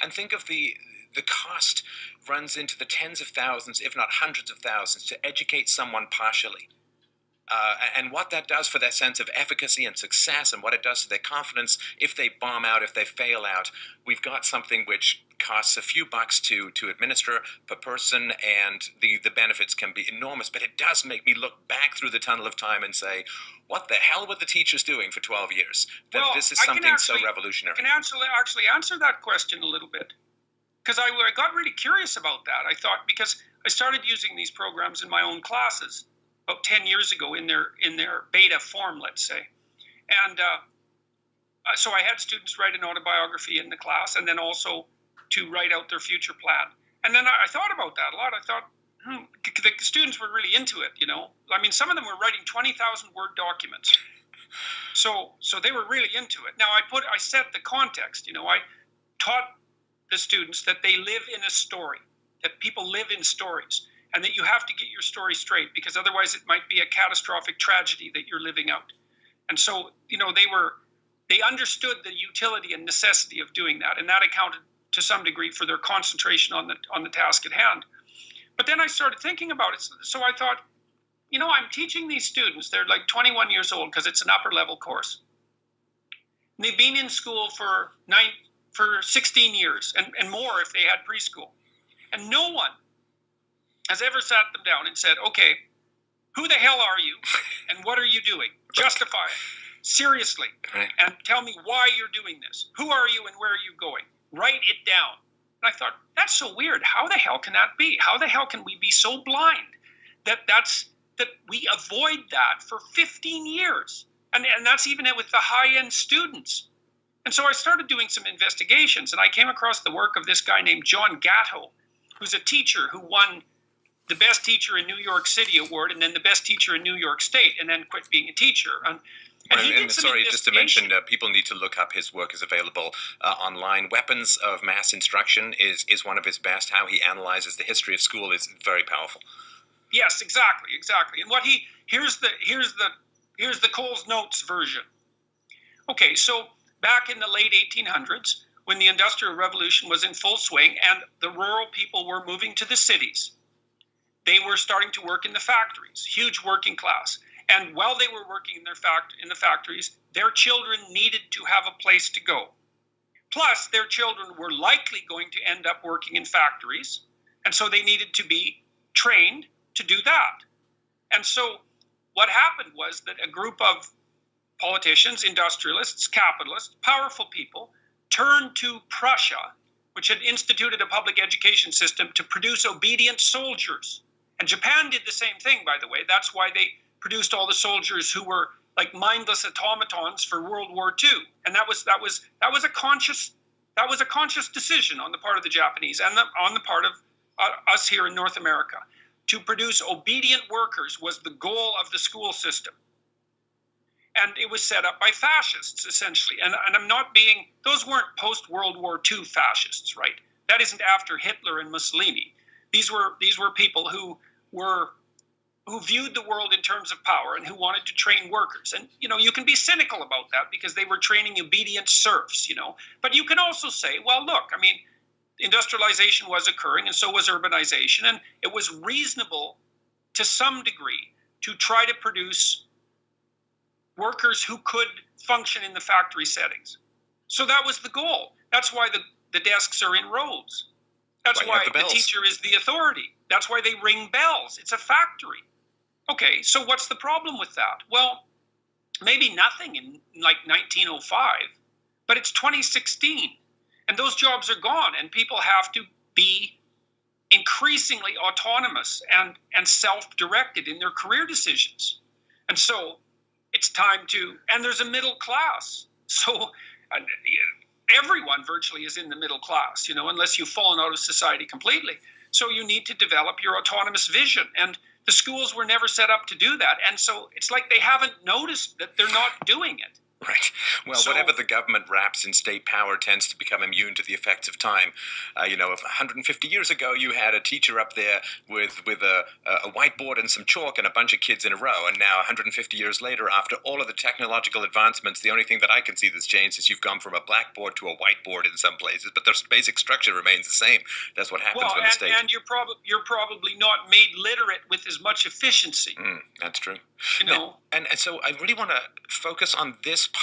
And think of the cost runs into the tens of thousands, if not hundreds of thousands, to educate someone partially. And what that does for their sense of efficacy and success, and what it does to their confidence if they bomb out, if they fail out. We've got something which costs a few bucks to administer per person, and the benefits can be enormous. But it does make me look back through the tunnel of time and say, what the hell were the teachers doing for 12 years? That Well, this is something so revolutionary. I can actually answer that question a little bit, because I got really curious about that. I thought, because I started using these programs in my own classes about 10 years ago in their beta form, let's say. And so I had students write an autobiography in the class, and then also to write out their future plan. And then I thought about that a lot. I thought, the students were really into it, you know. I mean, some of them were writing 20,000 word documents. So they were really into it. Now I set the context, you know. I taught the students that they live in a story, that people live in stories, and that you have to get your story straight, because otherwise it might be a catastrophic tragedy that you're living out. And so, you know, they understood the utility and necessity of doing that, and that accounted to some degree for their concentration on the task at hand. But then I started thinking about it. So I thought, you know, I'm teaching these students, they're like 21 years old because it's an upper level course. And they've been in school for 16 years and more if they had preschool. And no one has ever sat them down and said, okay, who the hell are you and what are you doing? Justify it, seriously, and tell me why you're doing this. Who are you and where are you going? Write it down. And I thought, that's so weird. How the hell can that be? How the hell can we be so blind that we avoid that for 15 years? And that's even with the high-end students. And so I started doing some investigations, and I came across the work of this guy named John Gatto, who's a teacher who won the Best Teacher in New York City award, and then the Best Teacher in New York State, and then quit being a teacher. And sorry, just to mention, people need to look up his work is available online. Weapons of Mass Instruction is one of his best. How he analyzes the history of school is very powerful. Yes, exactly. And here's the Cole's Notes version. Okay, so back in the late 1800s, when the Industrial Revolution was in full swing and the rural people were moving to the cities, they were starting to work in the factories, huge working class. And while they were working in the factories, their children needed to have a place to go. Plus, their children were likely going to end up working in factories, and so they needed to be trained to do that. And so what happened was that a group of politicians, industrialists, capitalists, powerful people turned to Prussia, which had instituted a public education system to produce obedient soldiers. And Japan did the same thing, by the way. That's why they produced all the soldiers who were like mindless automatons for World War II. And that was a conscious decision on the part of the Japanese and on the part of us here in North America. To produce obedient workers was the goal of the school system. And it was set up by fascists, essentially. And I'm not being, those weren't post-World War II fascists, right? That isn't after Hitler and Mussolini. These were people who viewed the world in terms of power and who wanted to train workers. And, you know, you can be cynical about that because they were training obedient serfs, you know. But you can also say, well, look, I mean, industrialization was occurring and so was urbanization. And it was reasonable to some degree to try to produce workers who could function in the factory settings. So that was the goal. That's why the desks are in rows. That's why the teacher is the authority. That's why they ring bells. It's a factory. Okay, so what's the problem with that? Well, maybe nothing in like 1905, but it's 2016, and those jobs are gone, and people have to be increasingly autonomous and self-directed in their career decisions. And so it's time to, and there's a middle class. So everyone virtually is in the middle class, you know, unless you've fallen out of society completely. So you need to develop your autonomous vision. And the schools were never set up to do that. And so it's like they haven't noticed that they're not doing it. Right. Well, So, whatever the government wraps in state power tends to become immune to the effects of time. If 150 years ago you had a teacher up there with a whiteboard and some chalk and a bunch of kids in a row, and now 150 years later, after all of the technological advancements, the only thing that I can see that's changed is you've gone from a blackboard to a whiteboard in some places, but the basic structure remains the same. That's what happens when the state. and you're probably not made literate with as much efficiency. That's true. You know. And so I really want to focus on this